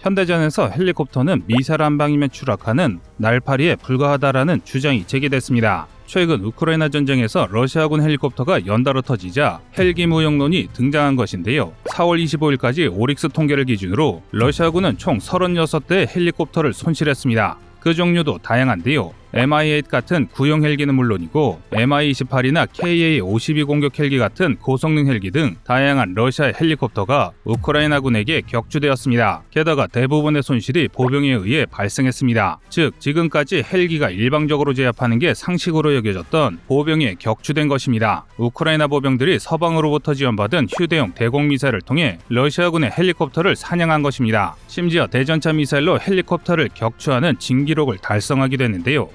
현대전에서 헬리콥터는 미사일 한 방이면 추락하는 날파리에 불과하다라는 주장이 제기됐습니다. 최근 우크라이나 전쟁에서 러시아군 헬리콥터가 연달아 터지자 헬기 무용론이 등장한 것인데요. 4월 25일까지 오릭스 통계를 기준으로 러시아군은 총 36대의 헬리콥터를 손실했습니다. 그 종류도 다양한데요. Mi-8 같은 구형 헬기는 물론이고 Mi-28이나 Ka-52 공격 헬기 같은 고성능 헬기 등 다양한 러시아 헬리콥터가 우크라이나군에게 격추되었습니다. 게다가 대부분의 손실이 보병에 의해 발생했습니다. 즉 지금까지 헬기가 일방적으로 제압하는 게 상식으로 여겨졌던 보병에 격추된 것입니다. 우크라이나 보병들이 서방으로부터 지원받은 휴대용 대공 미사일을 통해 러시아군의 헬리콥터를 사냥한 것입니다. 심지어 대전차 미사일로 헬리콥터를 격추하는 진기록을 달성하기도 했는데요.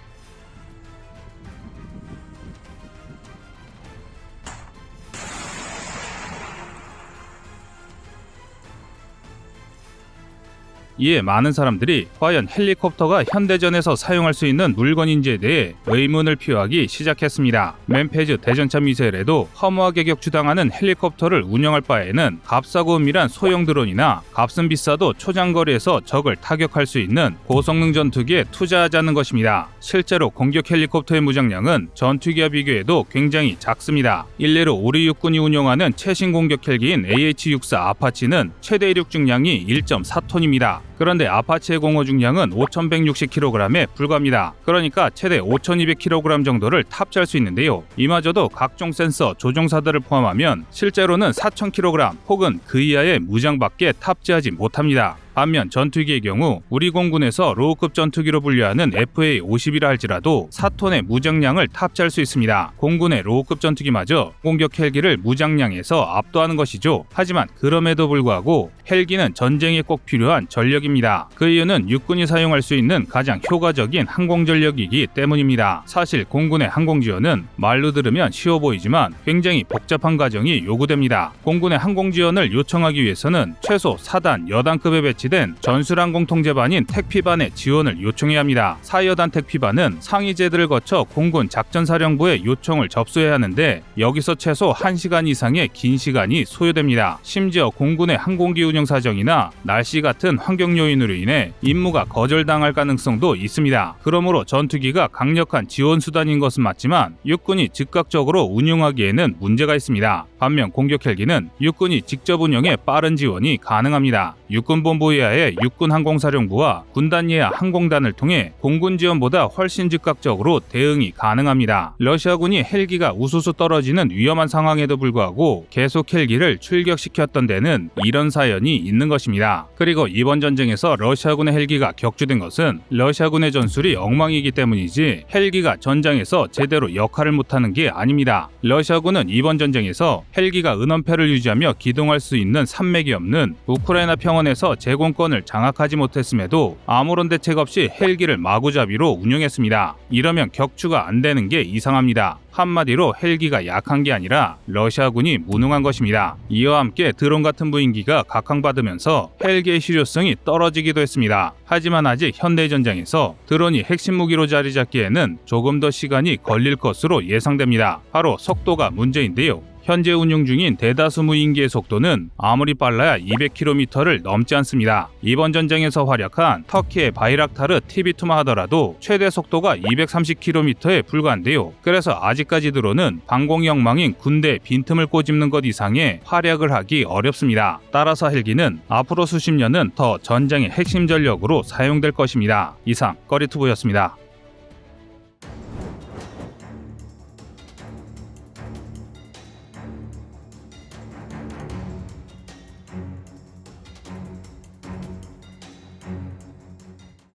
이에 많은 사람들이 과연 헬리콥터가 현대전에서 사용할 수 있는 물건인지에 대해 의문을 표하기 시작했습니다. 맨페즈 대전차 미사일에도 허무하게 격추당하는 헬리콥터를 운영할 바에는 값싸고 은밀한 소형 드론이나 값은 비싸도 초장거리에서 적을 타격할 수 있는 고성능 전투기에 투자하자는 것입니다. 실제로 공격 헬리콥터의 무장량은 전투기와 비교해도 굉장히 작습니다. 일례로 우리 육군이 운용하는 최신 공격 헬기인 AH-64 아파치는 최대 이륙 중량이 1.4톤입니다. 그런데 아파치의 공허 중량은 5,160kg에 불과합니다. 그러니까 최대 5,200kg 정도를 탑재할 수 있는데요. 이마저도 각종 센서, 조종사들을 포함하면 실제로는 4,000kg 혹은 그 이하의 무장밖에 탑재하지 못합니다. 반면 전투기의 경우 우리 공군에서 로우급 전투기로 분류하는 FA-50이라 할지라도 4톤의 무장량을 탑재할 수 있습니다. 공군의 로우급 전투기마저 공격 헬기를 무장량에서 압도하는 것이죠. 하지만 그럼에도 불구하고 헬기는 전쟁에 꼭 필요한 전력입니다. 그 이유는 육군이 사용할 수 있는 가장 효과적인 항공전력이기 때문입니다. 사실 공군의 항공지원은 말로 들으면 쉬워 보이지만 굉장히 복잡한 과정이 요구됩니다. 공군의 항공지원을 요청하기 위해서는 최소 4단 여단급에 배치된 전술항공통제반인 택피반의 지원을 요청해야 합니다. 4여단 택피반은 상위제들을 거쳐 공군 작전사령부의 요청을 접수해야 하는데 여기서 최소 1시간 이상의 긴 시간이 소요됩니다. 심지어 공군의 항공기 운영 사정이나 날씨 같은 환경 요인으로 인해 임무가 거절당할 가능성도 있습니다. 그러므로 전투기가 강력한 지원 수단인 것은 맞지만 육군이 즉각적으로 운용하기에는 문제가 있습니다. 반면 공격 헬기는 육군이 직접 운영에 빠른 지원이 가능합니다. 육군본부 이하의 육군항공사령부와 군단 예하 항공단을 통해 공군 지원보다 훨씬 즉각적으로 대응이 가능합니다. 러시아군이 헬기가 우수수 떨어지는 위험한 상황에도 불구하고 계속 헬기를 출격시켰던 데는 이런 사연이 있는 것입니다. 그리고 이번 전쟁에서 러시아군의 헬기가 격추된 것은 러시아군의 전술이 엉망이기 때문이지 헬기가 전장에서 제대로 역할을 못하는 게 아닙니다. 러시아군은 이번 전쟁에서 헬기가 은원패를 유지하며 기동할 수 있는 산맥이 없는 우크라이나 평원에서 제공권을 장악하지 못했음에도 아무런 대책 없이 헬기를 마구잡이로 운용했습니다. 이러면 격추가 안 되는 게 이상합니다. 한마디로 헬기가 약한 게 아니라 러시아군이 무능한 것입니다. 이와 함께 드론 같은 무인기가 각광받으면서 헬기의 실효성이 떨어지기도 했습니다. 하지만 아직 현대전장에서 드론이 핵심 무기로 자리 잡기에는 조금 더 시간이 걸릴 것으로 예상됩니다. 바로 속도가 문제인데요. 현재 운용 중인 대다수 무인기의 속도는 아무리 빨라야 200km를 넘지 않습니다. 이번 전쟁에서 활약한 터키의 바이락타르 TB2만 하더라도 최대 속도가 230km에 불과한데요. 그래서 아직까지 드론은 방공역망인 군대의 빈틈을 꼬집는 것 이상의 활약을 하기 어렵습니다. 따라서 헬기는 앞으로 수십 년은 더 전장의 핵심 전력으로 사용될 것입니다. 이상 꺼리투브였습니다.